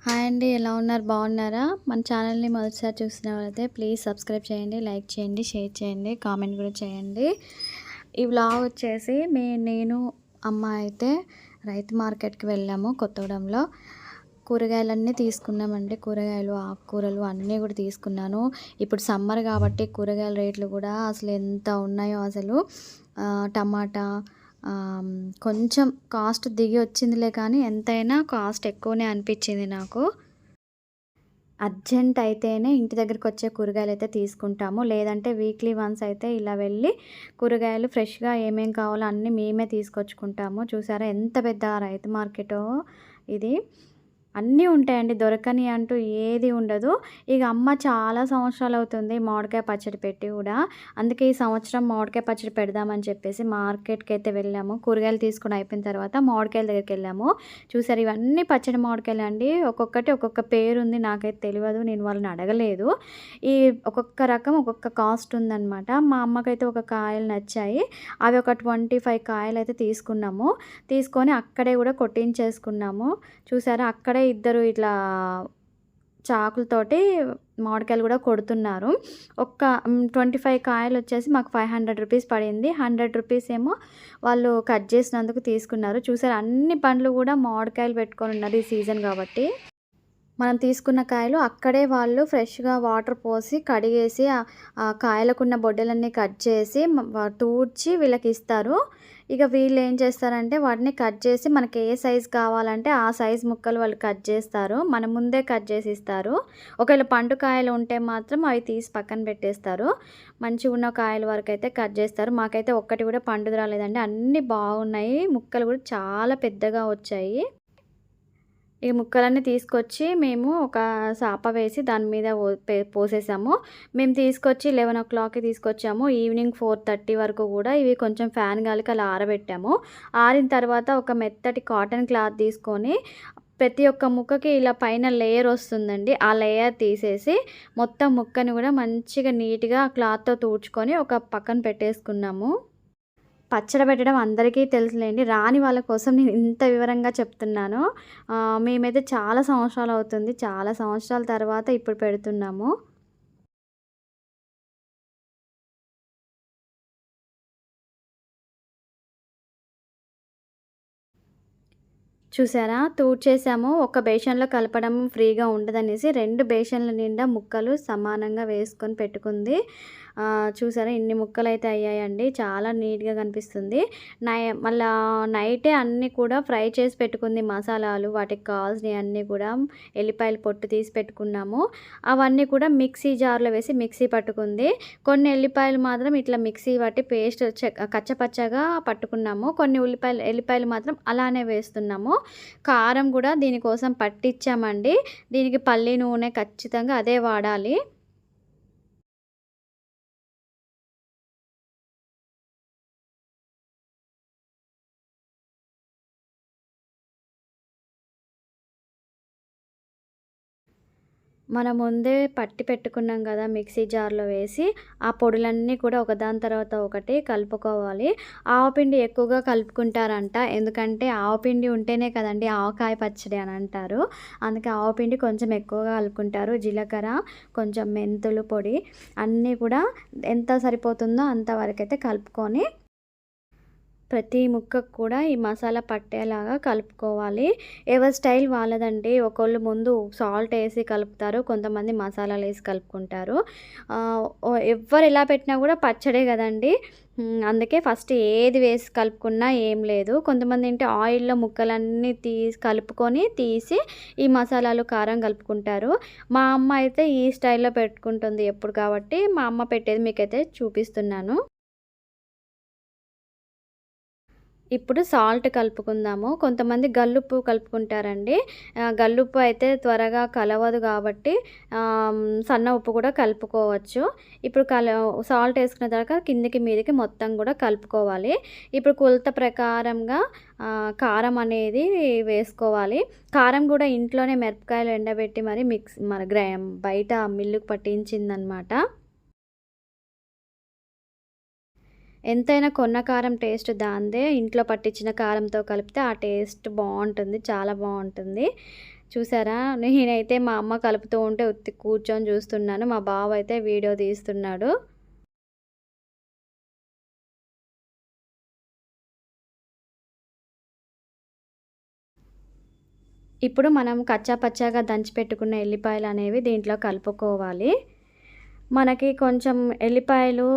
Hi అండి. ఎలా ఉన్నారు? బాగున్నారా? మన ఛానల్ని మొదటిసారి చూసిన వాళ్ళైతే ప్లీజ్ సబ్స్క్రైబ్ చేయండి, లైక్ చేయండి, షేర్ చేయండి, కామెంట్ కూడా చేయండి. ఈ వ్లాగ్ వచ్చేసి నేను అమ్మ అయితే రైతు మార్కెట్కి వెళ్ళాము కొత్తగూడెంలో. కూరగాయలన్నీ తీసుకున్నామండి. కూరగాయలు, ఆకుకూరలు అన్నీ కూడా తీసుకున్నాను. ఇప్పుడు సమ్మర్ కాబట్టి కూరగాయల రేట్లు కూడా అసలు ఎంత ఉన్నాయో అసలు. టమాటా కొంచెం కాస్ట్ దిగి వచ్చిందిలే, కానీ ఎంతైనా కాస్ట్ ఎక్కువనే అనిపించింది నాకు. అర్జెంట్ అయితేనే ఇంటి దగ్గరికి వచ్చే కూరగాయలు అయితే తీసుకుంటాము, లేదంటే వీక్లీ వన్స్ అయితే ఇలా వెళ్ళి కూరగాయలు ఫ్రెష్గా ఏమేం కావాలో అన్నీ మేమే తీసుకొచ్చుకుంటాము. చూసారా ఎంత పెద్ద రైతు మార్కెటో ఇది. అన్నీ ఉంటాయండి, దొరకని అంటూ ఏది ఉండదు. ఇక అమ్మ చాలా సంవత్సరాలు అవుతుంది మామిడికాయ పచ్చడి పెట్టి కూడా. అందుకే ఈ సంవత్సరం మామిడికాయ పచ్చడి పెడదామని చెప్పేసి మార్కెట్కి అయితే వెళ్ళాము. కూరగాయలు తీసుకుని అయిపోయిన తర్వాత మామిడికాయల దగ్గరికి వెళ్ళాము. చూసారు, ఇవన్నీ పచ్చడి మామిడికాయలు అండి. ఒక్కొక్కటి ఒక్కొక్క పేరు ఉంది, నాకైతే తెలియదు, నేను వాళ్ళని అడగలేదు. ఈ ఒక్కొక్క రకం ఒక్కొక్క కాస్ట్ ఉందన్నమాట. మా అమ్మకైతే ఒక కాయలు నచ్చాయి, అవి ఒక 25 కాయలు అయితే తీసుకున్నాము. తీసుకొని అక్కడే కూడా కొట్టించేసుకున్నాము. చూసారా, అక్కడే ఇద్దరు ఇట్లా చాకులతోటి మామిడికాయలు కూడా కొడుతున్నారు. ఒక్క 25 కాయలు వచ్చేసి మాకు 500 రూపీస్ పడింది. 100 రూపీస్ ఏమో వాళ్ళు కట్ చేసినందుకు తీసుకున్నారు. చూసారు, అన్ని పండ్లు కూడా మామిడికాయలు పెట్టుకొని ఉన్నారు ఈ సీజన్ కాబట్టి. మనం తీసుకున్న కాయలు అక్కడే వాళ్ళు ఫ్రెష్గా వాటర్ పోసి కడిగేసి ఆ కాయలకున్న బొడ్డలన్నీ కట్ చేసి తూడ్చి వీళ్ళకి ఇస్తారు. ఇక వీళ్ళు ఏం చేస్తారంటే వాటిని కట్ చేసి మనకి ఏ సైజు కావాలంటే ఆ సైజు ముక్కలు వాళ్ళు కట్ చేస్తారు, మన ముందే కట్ చేసి ఇస్తారు. ఒకవేళ పండు కాయలు ఉంటే మాత్రం అవి తీసి పక్కన పెట్టేస్తారు. మంచిగా ఉన్న కాయల వరకు అయితే కట్ చేస్తారు. మాకైతే ఒక్కటి కూడా పండుది రాలేదండి, అన్నీ బాగున్నాయి. ముక్కలు కూడా చాలా పెద్దగా వచ్చాయి. ఈ ముక్కలన్నీ తీసుకొచ్చి మేము ఒక సాప వేసి దాని మీద పోసేసాము. మేము తీసుకొచ్చి 11 తీసుకొచ్చాము. ఈవినింగ్ 4:30 వరకు కూడా ఇవి కొంచెం ఫ్యాన్ గాలికి అలా ఆరబెట్టాము. ఆరిన తర్వాత ఒక మెత్తటి కాటన్ క్లాత్ తీసుకొని ప్రతి ఒక్క ముక్కకి ఇలా పైన లేయర్ వస్తుందండి, ఆ లేయర్ తీసేసి మొత్తం ముక్కని కూడా మంచిగా నీట్గా క్లాత్తో తుడుచుకొని ఒక పక్కన పెట్టేసుకున్నాము. పచ్చడి పెట్టడం అందరికీ తెలుసులేండి, రాని వాళ్ళ కోసం నేను ఇంత వివరంగా చెప్తున్నాను. మేమైతే చాలా సంవత్సరాలు అవుతుంది, చాలా సంవత్సరాల తర్వాత ఇప్పుడు పెడుతున్నాము. చూసారా, తూడ్చేసాము. ఒక బేషన్లో కలపడం ఫ్రీగా ఉండదనేసి 2 బేషన్ల నిండా ముక్కలు సమానంగా వేసుకొని పెట్టుకుంది. చూసారా, ఇన్ని ముక్కలైతే అయ్యాయండి, చాలా నీట్గా కనిపిస్తుంది. మళ్ళా నైటే అన్నీ కూడా ఫ్రై చేసి పెట్టుకుంది. మసాలాలు, వాటికి కావాల్సినవి అన్నీ కూడా ఎల్లిపాయలు పొట్టు తీసి పెట్టుకున్నాము. అవన్నీ కూడా మిక్సీ జార్లో వేసి మిక్సీ పట్టుకుంది. కొన్ని ఎల్లిపాయలు మాత్రం ఇట్లా మిక్సీ పట్టి పేస్ట్ కచ్చపచ్చగా పట్టుకున్నాము. కొన్ని ఎల్లిపాయలు మాత్రం అలానే వేస్తున్నాము. కారం కూడా దీనికోసం పట్టించామండి. దీనికి పల్లి నూనె ఖచ్చితంగా అదే వాడాలి. మనం ముందే పట్టి పెట్టుకున్నాం కదా మిక్సీ జార్లో వేసి, ఆ పొడులన్నీ కూడా ఒకదాని తర్వాత ఒకటి కలుపుకోవాలి. ఆవపిండి ఎక్కువగా కలుపుకుంటారంట, ఎందుకంటే ఆవపిండి ఉంటేనే కదండి ఆవకాయ పచ్చడి అని అంటారు. అందుకే ఆవపిండి కొంచెం ఎక్కువగా కలుపుకుంటారు. జీలకర్ర, కొంచెం మెంతులు పొడి అన్నీ కూడా ఎంత సరిపోతుందో అంతవరకు అయితే కలుపుకొని ప్రతి ముక్కకు కూడా ఈ మసాలా పట్టేలాగా కలుపుకోవాలి. ఎవరి స్టైల్ వాళ్ళదండి. ఒకళ్ళు ముందు సాల్ట్ వేసి కలుపుతారు, కొంతమంది మసాలాలు వేసి కలుపుకుంటారు. ఎవ్వరు ఎలా పెట్టినా కూడా పచ్చడే కదండి. అందుకే ఫస్ట్ ఏది వేసి కలుపుకున్నా ఏం లేదు. కొంతమంది ఏంటి ఆయిల్లో ముక్కలన్నీ కలుపుకొని తీసి ఈ మసాలాలు కారం కలుపుకుంటారు. మా అమ్మ అయితే ఈ స్టైల్లో పెట్టుకుంటుంది ఎప్పుడు, కాబట్టి మా అమ్మ పెట్టేది మీకైతే చూపిస్తున్నాను. ఇప్పుడు సాల్ట్ కలుపుకుందాము. కొంతమంది గల్లుప్పు కలుపుకుంటారండి. గల్లుప్పు అయితే త్వరగా కలవదు కాబట్టి సన్న ఉప్పు కూడా కలుపుకోవచ్చు. ఇప్పుడు సాల్ట్ వేసుకున్న తర్వాత కిందికి మీదికి మొత్తం కూడా కలుపుకోవాలి. ఇప్పుడు కొలత ప్రకారంగా కారం అనేది వేసుకోవాలి. కారం కూడా ఇంట్లోనే మిరపకాయలు ఎండబెట్టి మరి బయట మిల్లుకు పట్టించిందనమాట. ఎంతైనా కొన్న కారం టేస్ట్ దాందే. ఇంట్లో పట్టించిన కారంతో కలిపితే ఆ టేస్ట్ బాగుంటుంది, చాలా బాగుంటుంది. చూసారా, నేనైతే మా అమ్మ కలుపుతూ ఉంటే ఉత్తి కూర్చొని చూస్తున్నాను. మా బావ అయితే వీడియో తీస్తున్నాడు. ఇప్పుడు మనం కచ్చా పచ్చాగా దంచి పెట్టుకున్న ఎల్లిపాయలు అనేవి దీంట్లో కలుపుకోవాలి. మనకి కొంచెం ఎల్లిపాయలు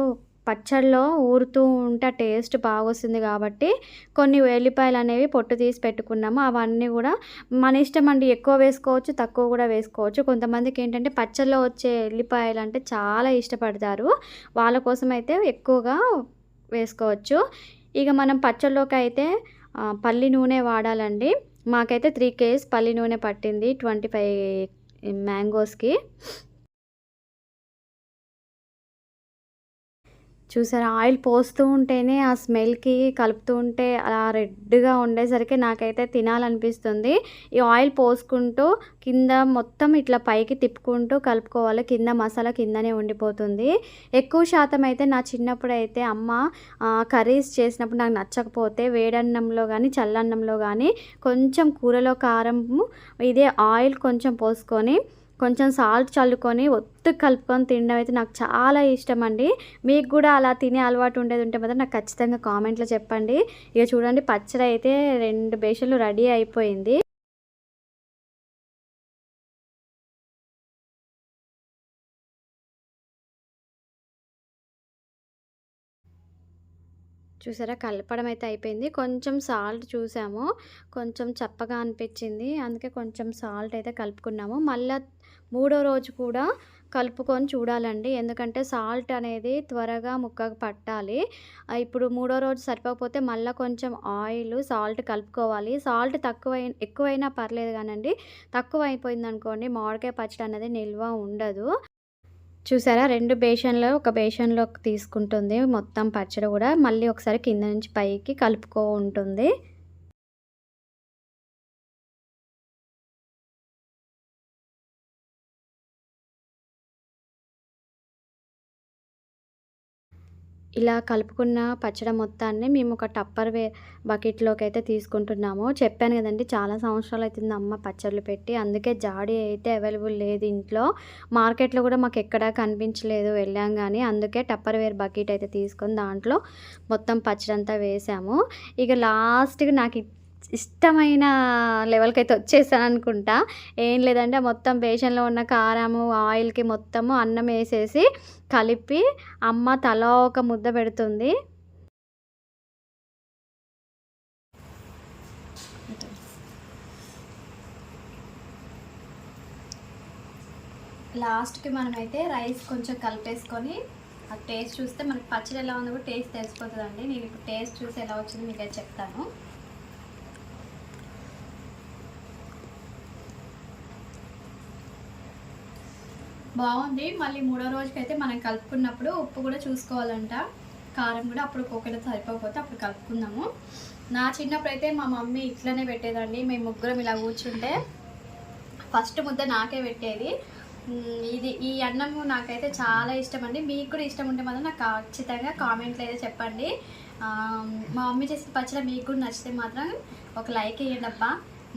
పచ్చడిలో ఊరుతూ ఉంటే టేస్ట్ బాగొస్తుంది కాబట్టి కొన్ని ఎల్లిపాయలు అనేవి పొట్టు తీసి పెట్టుకున్నాము. అవన్నీ కూడా మన ఇష్టం అండి, ఎక్కువ వేసుకోవచ్చు, తక్కువ కూడా వేసుకోవచ్చు. కొంతమందికి ఏంటంటే పచ్చడిలో వచ్చే ఎల్లిపాయలు అంటే చాలా ఇష్టపడతారు. వాళ్ళ కోసం అయితే ఎక్కువగా వేసుకోవచ్చు. ఇక మనం పచ్చడిలోకి అయితే పల్లి నూనె వాడాలండి. మాకైతే 3 kgs పల్లి నూనె పట్టింది 25 మ్యాంగోస్‌కి. చూసారా, ఆయిల్ పోస్తూ ఉంటేనే ఆ స్మెల్‌కి కలుపుతూ ఉంటే అలా రెడ్‌గా ఉండేసరికి నాకైతే తినాలనిపిస్తుంది. ఈ ఆయిల్ పోసుకుంటూ కింద మొత్తం ఇట్లా పైకి తిప్పుకుంటూ కలుపుకోవాలి. కింద మసాలా కిందనే ఉండిపోతుంది. ఎక్కువ శాతం అయితే నా చిన్నప్పుడైతే అమ్మ కర్రీస్ చేసినప్పుడు నాకు నచ్చకపోతే వేడన్నంలో గానీ, చల్లన్నంలో గానీ కొంచెం కూరలో కారము, ఇదే ఆయిల్ కొంచెం పోసుకొని కొంచెం సాల్ట్ చల్లుకొని ఒత్తుగా కలుపుకొని తినడం అయితే నాకు చాలా ఇష్టమండి. మీకు కూడా అలా తినే అలవాటు ఉండేది ఉంటే మాత్రం నాకు ఖచ్చితంగా కామెంట్‌లో చెప్పండి. ఇక చూడండి, పచ్చడి అయితే 2 బేషన్లు రెడీ అయిపోయింది. చూసారా, కలపడం అయితే అయిపోయింది. కొంచెం సాల్ట్ చూసాము, కొంచెం చప్పగా అనిపించింది. అందుకే కొంచెం సాల్ట్ అయితే కలుపుకున్నాము. మళ్ళా మూడో రోజు కూడా కలుపుకొని చూడాలండి. ఎందుకంటే సాల్ట్ అనేది త్వరగా ముక్కకు పట్టాలి. ఇప్పుడు మూడో రోజు సరిపోకపోతే మళ్ళా కొంచెం ఆయిల్, సాల్ట్ కలుపుకోవాలి. సాల్ట్ ఎక్కువైనా పర్లేదు కానండి, తక్కువ అయిపోయిందనుకోండి మామిడికాయ పచ్చడి అనేది నిల్వ ఉండదు. చూసారా, 2 బేషన్‌లో ఒక బేషన్‌లోకి తీసుకుంటుంది మొత్తం పచ్చడి కూడా. మళ్ళీ ఒకసారి కింద నుంచి పైకి కలుపుకుంటుంది. ఇలా కలుపుకున్న పచ్చడి మొత్తాన్ని మేము ఒక బకెట్‌లోకి అయితే తీసుకుంటున్నాము. చెప్పాను కదండీ, చాలా సంవత్సరాలు అవుతుంది అమ్మ పచ్చళ్ళు పెట్టి. అందుకే జాడీ అయితే అవైలబుల్ లేదు ఇంట్లో. మార్కెట్‌లో కూడా మాకు ఎక్కడా కనిపించలేదు వెళ్ళాం గానీ. అందుకే టప్పర్‌వేర్ బకెట్ అయితే తీసుకొని దాంట్లో మొత్తం పచ్చడంతా వేసాము. ఇక లాస్ట్‌కి నాకు ఇష్టమైన లెవెల్‌కైతే వచ్చేసాననుకుంటా. ఏం లేదంటే మొత్తం బేషన్‌లో ఉన్న కారము, ఆయిల్‌కి మొత్తము అన్నం ఏసేసి కలిపి అమ్మ తలా ఒక ముద్ద పెడుతుంది. లాస్ట్‌కి మనమైతే రైస్ కొంచెం కలిపేసుకొని ఆ టేస్ట్ చూస్తే మనకి పచ్చడి ఎలా ఉందో కూడా టేస్ట్ తెలిసిపోతుందండి. నేను ఇప్పుడు టేస్ట్ చూసి ఎలా వచ్చిందో మీకైతే చెప్తాను. బాగుంది. మళ్ళీ మూడో రోజుకైతే మనం కలుపుకున్నప్పుడు ఉప్పు కూడా చూసుకోవాలంట, కారం కూడా. అప్పుడు ఒకవేళ సరిపోకపోతే అప్పుడు కలుపుకుందాము. నా చిన్నప్పుడు అయితే మా మమ్మీ ఇట్లనే పెట్టేదండి. మేము ముగ్గురం ఇలా కూర్చుంటే ఫస్ట్ ముద్ద నాకే పెట్టేది. ఈ అన్నము నాకైతే చాలా ఇష్టం అండి. మీకు కూడా ఇష్టం ఉంటే మాత్రం నాకు ఖచ్చితంగా కామెంట్లో అయితే చెప్పండి. మా మమ్మీ చేసిన పచ్చడి మీకు కూడా నచ్చితే మాత్రం ఒక లైక్ వేయండి అబ్బా.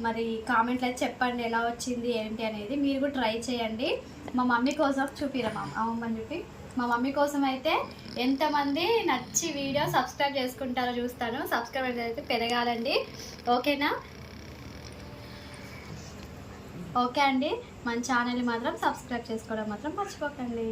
మరి కామెంట్లో అయితే చెప్పండి ఎలా వచ్చింది ఏంటి అనేది. మీరు కూడా ట్రై చేయండి. మా మమ్మీ కోసం చూపిరా అమ్మని చూపి. మా మమ్మీ కోసం అయితే ఎంతమంది నచ్చి వీడియో సబ్స్క్రైబ్ చేసుకుంటారో చూస్తాను. సబ్స్క్రైబ్ అయితే పెరగాలండి, ఓకేనా? ఓకే అండి, మన ఛానల్ని మాత్రం సబ్స్క్రైబ్ చేసుకోవడం మాత్రం మర్చిపోకండి.